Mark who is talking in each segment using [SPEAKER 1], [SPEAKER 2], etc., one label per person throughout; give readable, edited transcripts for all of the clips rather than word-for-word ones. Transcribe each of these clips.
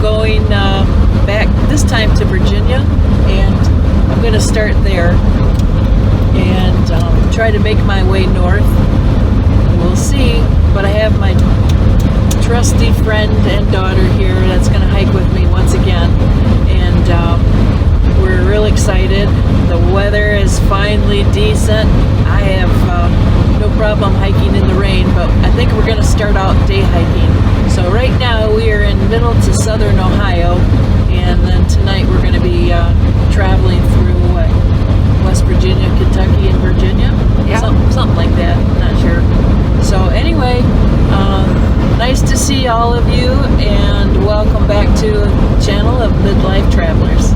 [SPEAKER 1] going back this time to Virginia, and I'm going to start there and try to make my way north. We'll see, but I have my trusty friend and daughter here that's going to hike with me once again, and we're real excited. The weather is finally decent. I have no problem hiking in the rain, but I think we're going to start out day hiking. So right now we are in middle to southern Ohio, and then tonight we're going to be traveling through West Virginia, Kentucky, and Virginia.
[SPEAKER 2] Yeah.
[SPEAKER 1] Something like that, I'm not sure. So anyway, nice to see all of you, and welcome back to the channel of Midlife Travelers.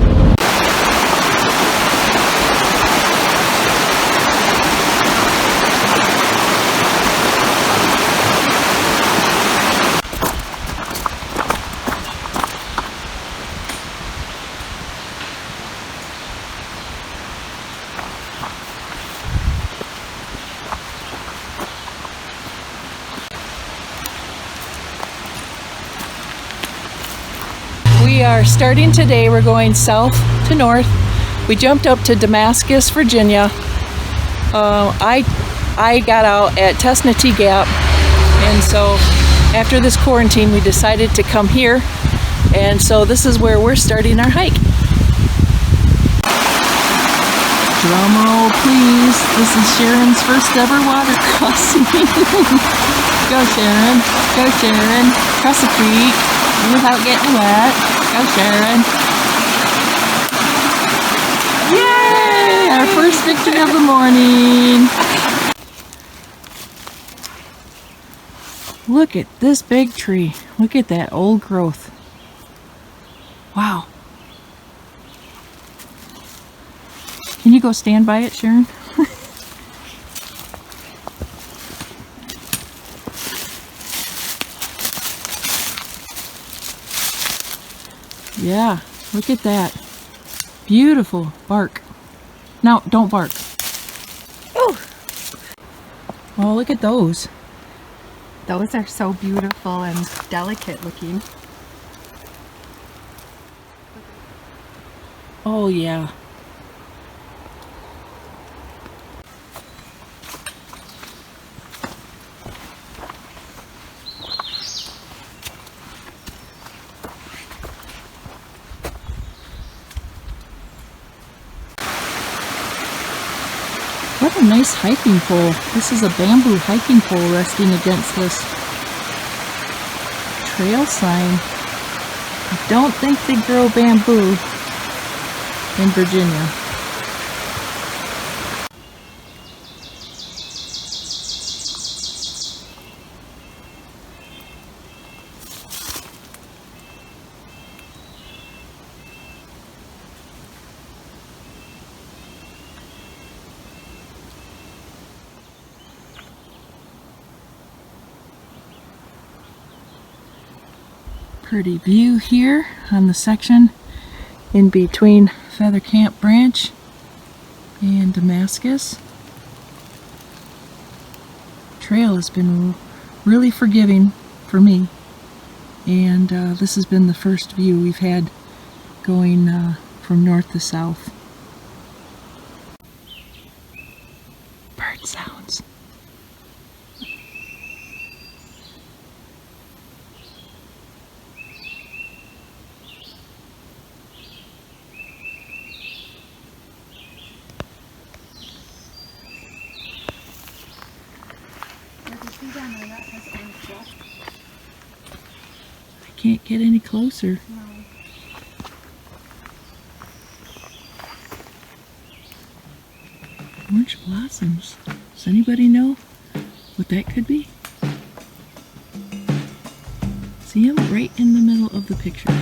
[SPEAKER 1] We are starting today. We're going south to north. We jumped up to Damascus, Virginia. I got out at Tesnatee Gap, and so after this quarantine we decided to come here, and so this is where we're starting our hike. Drum roll please. This is Sharon's first ever water crossing. Go Sharon, go Sharon, cross the creek without getting wet. Go Sharon. Yay! Our first victory of the morning. Look at this big tree. Look at that old growth. Wow. Can you go stand by it, Sharon? Yeah, look at that. Beautiful bark. No, don't bark. Oh! Oh, look at those.
[SPEAKER 2] Those are so beautiful and delicate looking.
[SPEAKER 1] Oh, yeah. What a nice hiking pole. This is a bamboo hiking pole resting against this trail sign. I don't think they grow bamboo in Virginia. Pretty view here on the section in between Feather Camp Branch and Damascus. Trail has been really forgiving for me, and this has been the first view we've had going from north to south. Bird sounds. I can't get any closer.
[SPEAKER 2] No.
[SPEAKER 1] Orange blossoms. Does anybody know what that could be? See them right in the middle of the picture.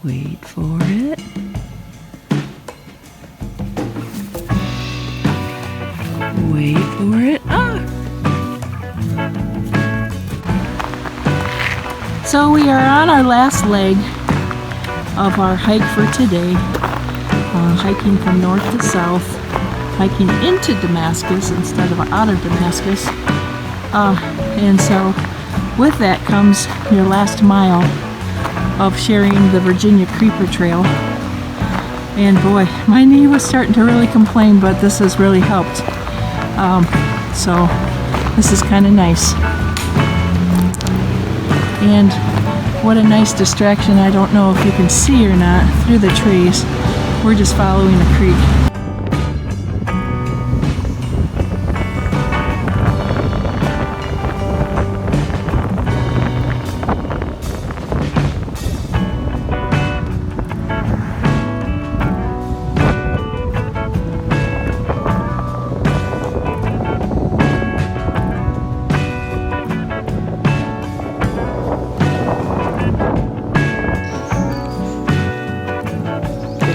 [SPEAKER 1] Wait for it. Wait for it. Ah! So we are on our last leg of our hike for today. Hiking from north to south. Hiking into Damascus instead of out of Damascus. And so with that comes your last mile of sharing the Virginia Creeper Trail. And boy, my knee was starting to really complain, but this has really helped. So this is kind of nice. And what a nice distraction. I don't know if you can see or not through the trees. We're just following a creek.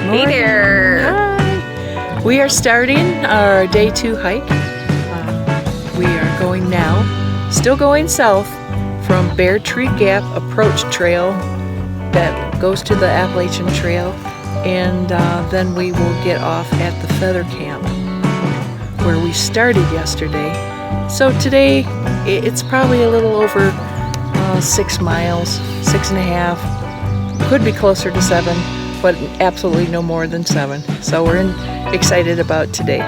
[SPEAKER 2] Hey there.
[SPEAKER 1] Hi. We are starting our day 2 hike. We are going now, still going south from Bear Tree Gap Approach Trail that goes to the Appalachian Trail, and then we will get off at the Feather Camp where we started yesterday. So today it's probably a little over 6 miles, 6.5, could be closer to 7. But absolutely no more than 7. So we're excited about today.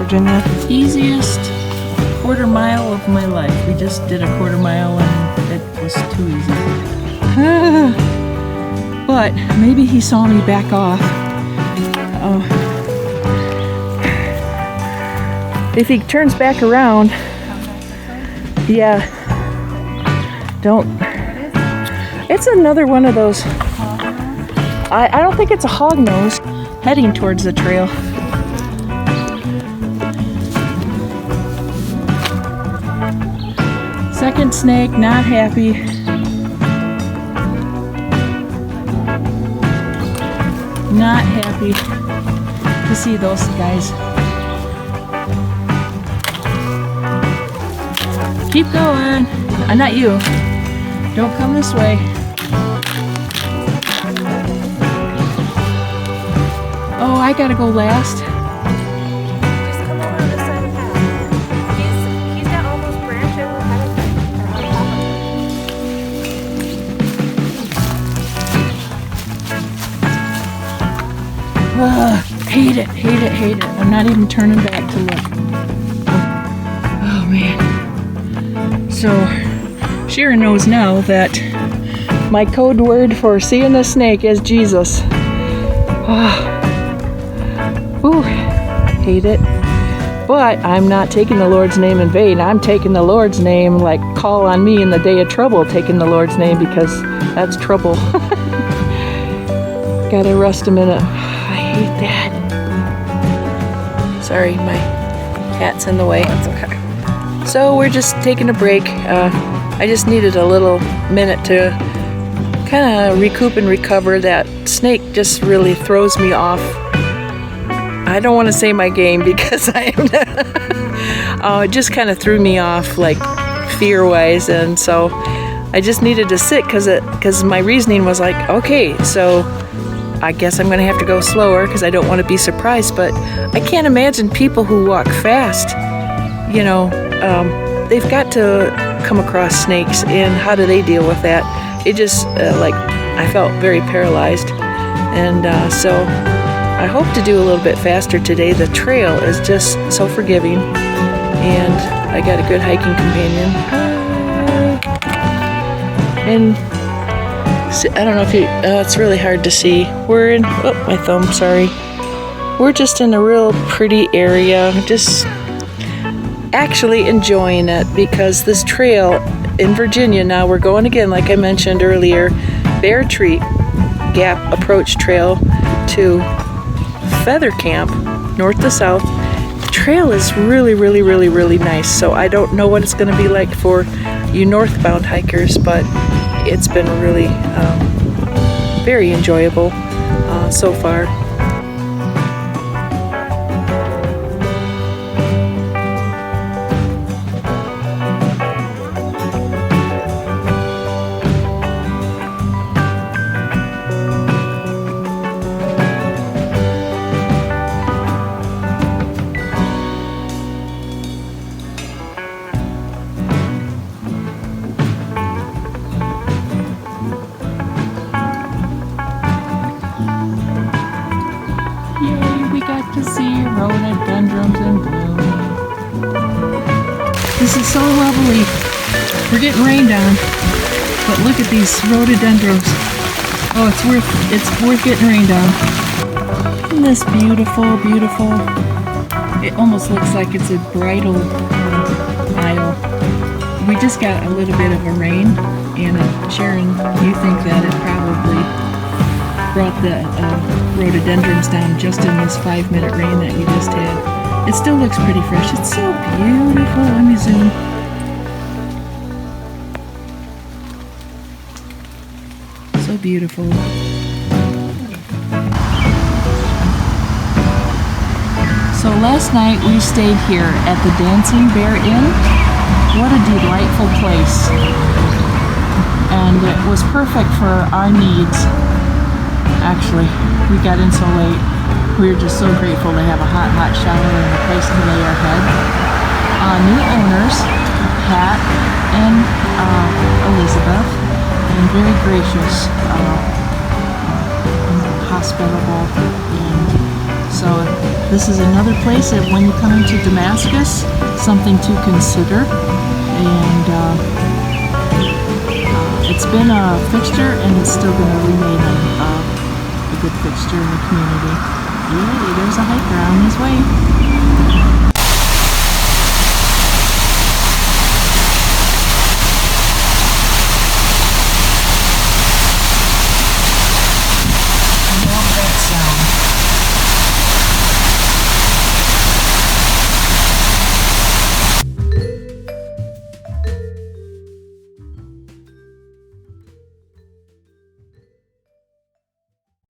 [SPEAKER 2] Virginia.
[SPEAKER 1] Easiest quarter mile of my life. We just did a quarter mile and it was too easy. But maybe he saw me back off. If he turns back around, yeah, don't. It's another one of those. I don't think it's a hognose heading towards the trail. Second snake, not happy. Not happy to see those guys. Keep going. Not you. Don't come this way. Oh, I gotta go last.
[SPEAKER 2] Just come around this side of the path. He's got all those branches ahead of him.
[SPEAKER 1] Hate it, hate it, hate it. I'm not even turning back to look. Oh man. So, Sharon knows now that my code word for seeing a snake is Jesus. Ooh, hate it. But I'm not taking the Lord's name in vain. I'm taking the Lord's name like call on me in the day of trouble, taking the Lord's name because that's trouble. Gotta rest a minute. I hate that. Sorry, my cat's in the way.
[SPEAKER 2] That's okay.
[SPEAKER 1] So we're just taking a break. I just needed a little minute to kind of recoup and recover. That snake just really throws me off. I don't want to say my game because I am. It just kind of threw me off, like fear-wise, and so I just needed to sit because my reasoning was like, okay, so I guess I'm going to have to go slower because I don't want to be surprised. But I can't imagine people who walk fast, you know, they've got to come across snakes, and how do they deal with that? It just like I felt very paralyzed, and so I hope to do a little bit faster today. The trail is just so forgiving, and I got a good hiking companion. And I don't know if you, it's really hard to see. We're in, oh, my thumb, sorry. We're just in a real pretty area, just actually enjoying it, because this trail in Virginia, now we're going again, like I mentioned earlier, Bear Tree Gap Approach Trail to Feather Camp, north to south. The trail is really, really, really, really nice. So I don't know what it's going to be like for you northbound hikers, but it's been really very enjoyable so far. To see rhododendrons in bloom. This is so lovely. We're getting rained on, but look at these rhododendrons. Oh, it's worth getting rained on. Isn't this beautiful, beautiful? It almost looks like it's a bridal aisle. We just got a little bit of a rain, and Sharon, you think that it probably brought the rhododendrons down just in this 5-minute rain that we just had. It still looks pretty fresh. It's so beautiful. Let me zoom. So beautiful. So last night we stayed here at the Dancing Bear Inn. What a delightful place. And it was perfect for our needs. Actually, we got in so late. We were just so grateful to have a hot shower and a place to lay our head. New owners, Pat and Elizabeth, and very gracious, hospitable. And so this is another place that when you come into Damascus, something to consider. And it's been a fixture, and it's still going to remain a good fixture in the community. Yay, there's a hiker on his way.